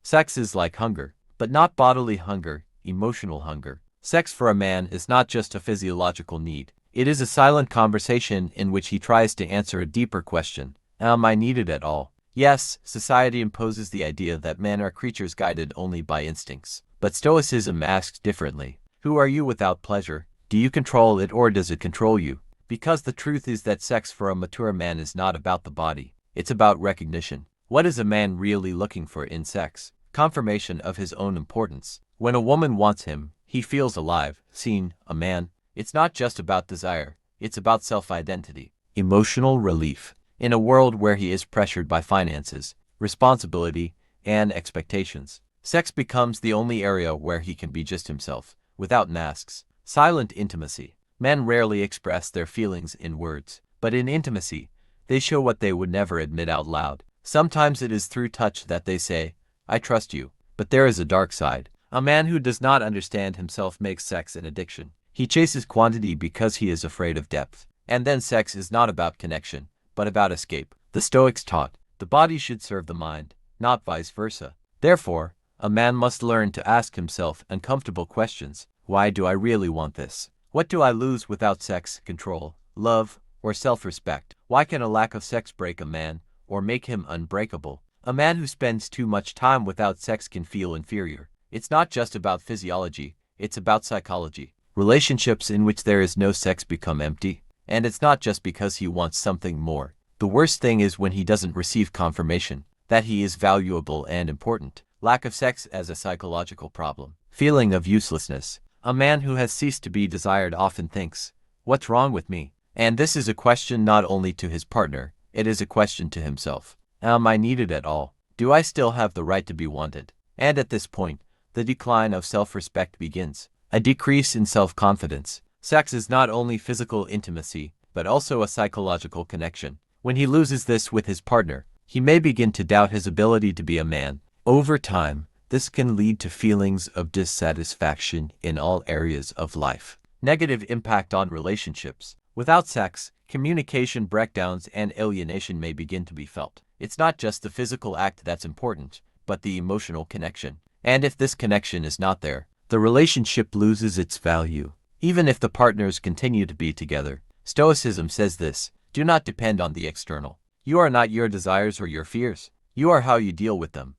Sex is like hunger, but not bodily hunger, emotional hunger. Sex for a man is not just a physiological need. It is a silent conversation in which he tries to answer a deeper question. Am I needed at all? Yes, society imposes the idea that men are creatures guided only by instincts. But Stoicism asks differently. Who are you without pleasure? Do you control it or does it control you? Because the truth is that sex for a mature man is not about the body. It's about recognition. What is a man really looking for in sex? Confirmation of his own importance. When a woman wants him, he feels alive, seen, a man. It's not just about desire, it's about self-identity. Emotional relief. In a world where he is pressured by finances, responsibility, and expectations, sex becomes the only area where he can be just himself, without masks. Silent intimacy. Men rarely express their feelings in words, but in intimacy, they show what they would never admit out loud. Sometimes it is through touch that they say, I trust you. But there is a dark side. A man who does not understand himself makes sex an addiction. He chases quantity because he is afraid of depth. And then sex is not about connection, but about escape. The Stoics taught, the body should serve the mind, not vice versa. Therefore, a man must learn to ask himself uncomfortable questions. Why do I really want this? What do I lose without sex? Control, love, or self-respect? Why can a lack of sex break a man, or make him unbreakable? A man who spends too much time without sex can feel inferior. It's not just about physiology, it's about psychology. Relationships in which there is no sex become empty, and it's not just because he wants something more. The worst thing is when he doesn't receive confirmation that he is valuable and important. Lack of sex as a psychological problem. Feeling of uselessness. A man who has ceased to be desired often thinks, what's wrong with me? And this is a question not only to his partner, it is a question to himself. Am I needed at all? Do I still have the right to be wanted? And at this point, the decline of self-respect begins. A decrease in self-confidence. Sex is not only physical intimacy, but also a psychological connection. When he loses this with his partner, he may begin to doubt his ability to be a man. Over time, this can lead to feelings of dissatisfaction in all areas of life. Negative impact on relationships. Without sex, communication breakdowns and alienation may begin to be felt. It's not just the physical act that's important, but the emotional connection. And if this connection is not there, the relationship loses its value. Even if the partners continue to be together, Stoicism says this, do not depend on the external. You are not your desires or your fears. You are how you deal with them.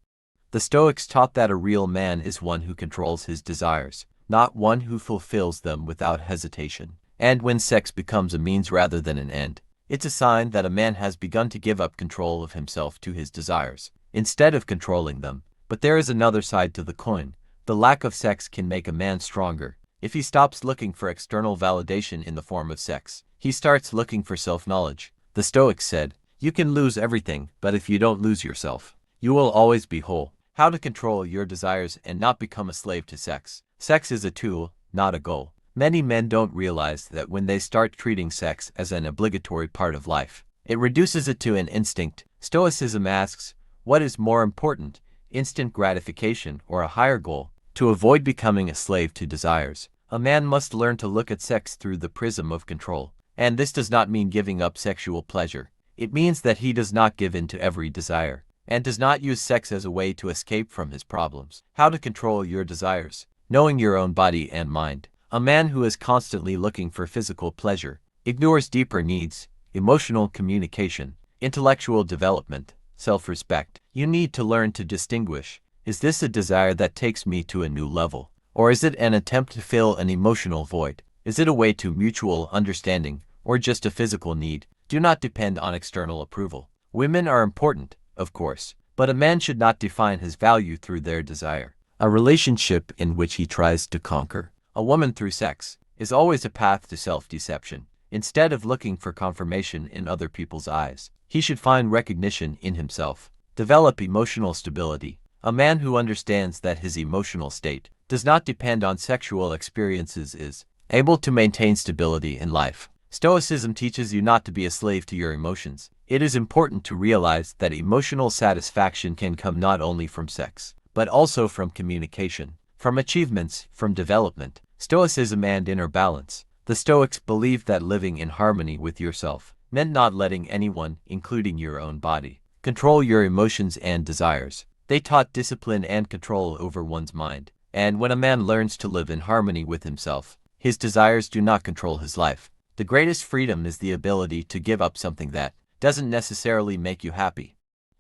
The Stoics taught that a real man is one who controls his desires, not one who fulfills them without hesitation. And when sex becomes a means rather than an end, it's a sign that a man has begun to give up control of himself to his desires, instead of controlling them. But there is another side to the coin. The lack of sex can make a man stronger. If he stops looking for external validation in the form of sex, he starts looking for self-knowledge. The Stoics said, you can lose everything, but if you don't lose yourself, you will always be whole. How to control your desires and not become a slave to sex. Sex is a tool, not a goal. Many men don't realize that when they start treating sex as an obligatory part of life, it reduces it to an instinct. Stoicism asks, what is more important, instant gratification or a higher goal? To avoid becoming a slave to desires, a man must learn to look at sex through the prism of control. And this does not mean giving up sexual pleasure. It means that he does not give in to every desire, and does not use sex as a way to escape from his problems. How to control your desires. Knowing your own body and mind. A man who is constantly looking for physical pleasure ignores deeper needs, emotional communication, intellectual development, self-respect. You need to learn to distinguish. Is this a desire that takes me to a new level? Or is it an attempt to fill an emotional void? Is it a way to mutual understanding, or just a physical need? Do not depend on external approval. Women are important, of course, but a man should not define his value through their desire. A relationship in which he tries to conquer a woman through sex is always a path to self-deception. Instead of looking for confirmation in other people's eyes, he should find recognition in himself. Develop emotional stability. A man who understands that his emotional state does not depend on sexual experiences is able to maintain stability in life. Stoicism teaches you not to be a slave to your emotions. It is important to realize that emotional satisfaction can come not only from sex, but also from communication, from achievements, from development. Stoicism and inner balance. The Stoics believed that living in harmony with yourself meant not letting anyone, including your own body, control your emotions and desires. They taught discipline and control over one's mind. And when a man learns to live in harmony with himself, his desires do not control his life. The greatest freedom is the ability to give up something that doesn't necessarily make you happy.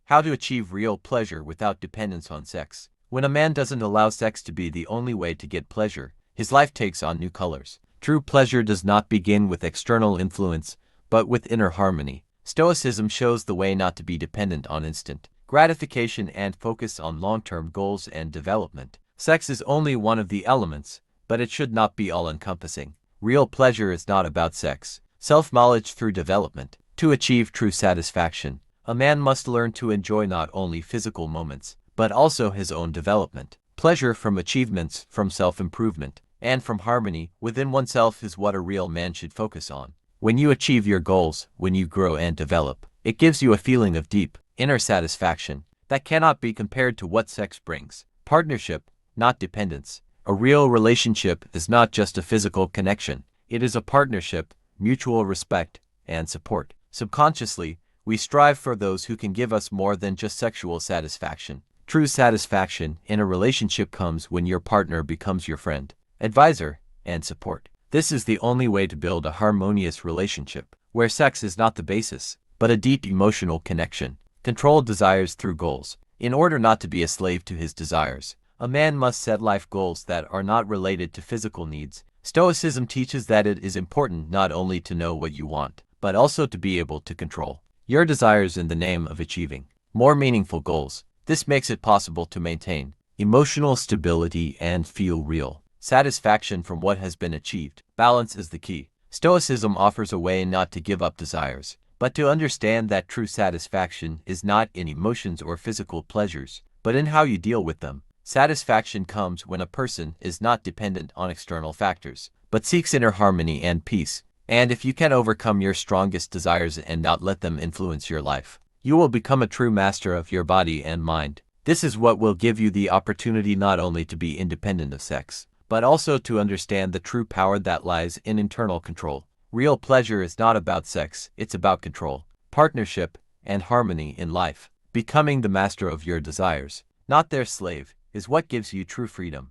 How to achieve real pleasure without dependence on sex. When a man doesn't allow sex to be the only way to get pleasure, his life takes on new colors. True pleasure does not begin with external influence, but with inner harmony. Stoicism shows the way not to be dependent on instant gratification and focus on long-term goals and development. Sex is only one of the elements, but it should not be all-encompassing. Real pleasure is not about sex. Self-knowledge through development. To achieve true satisfaction, a man must learn to enjoy not only physical moments, but also his own development. Pleasure from achievements, from self-improvement, and from harmony within oneself is what a real man should focus on. When you achieve your goals, when you grow and develop, it gives you a feeling of deep, inner satisfaction that cannot be compared to what sex brings. Partnership, not dependence. A real relationship is not just a physical connection. It is a partnership, mutual respect, and support. Subconsciously, we strive for those who can give us more than just sexual satisfaction. True satisfaction in a relationship comes when your partner becomes your friend, advisor, and support. This is the only way to build a harmonious relationship, where sex is not the basis, but a deep emotional connection. Control desires through goals. In order not to be a slave to his desires, a man must set life goals that are not related to physical needs. Stoicism teaches that it is important not only to know what you want, but also to be able to control your desires in the name of achieving more meaningful goals. This makes it possible to maintain emotional stability and feel real satisfaction from what has been achieved. Balance is the key. Stoicism offers a way not to give up desires, but to understand that true satisfaction is not in emotions or physical pleasures, but in how you deal with them. Satisfaction comes when a person is not dependent on external factors, but seeks inner harmony and peace. And if you can overcome your strongest desires and not let them influence your life, you will become a true master of your body and mind. This is what will give you the opportunity not only to be independent of sex, but also to understand the true power that lies in internal control. Real pleasure is not about sex, it's about control, partnership, and harmony in life. Becoming the master of your desires, not their slave, is what gives you true freedom.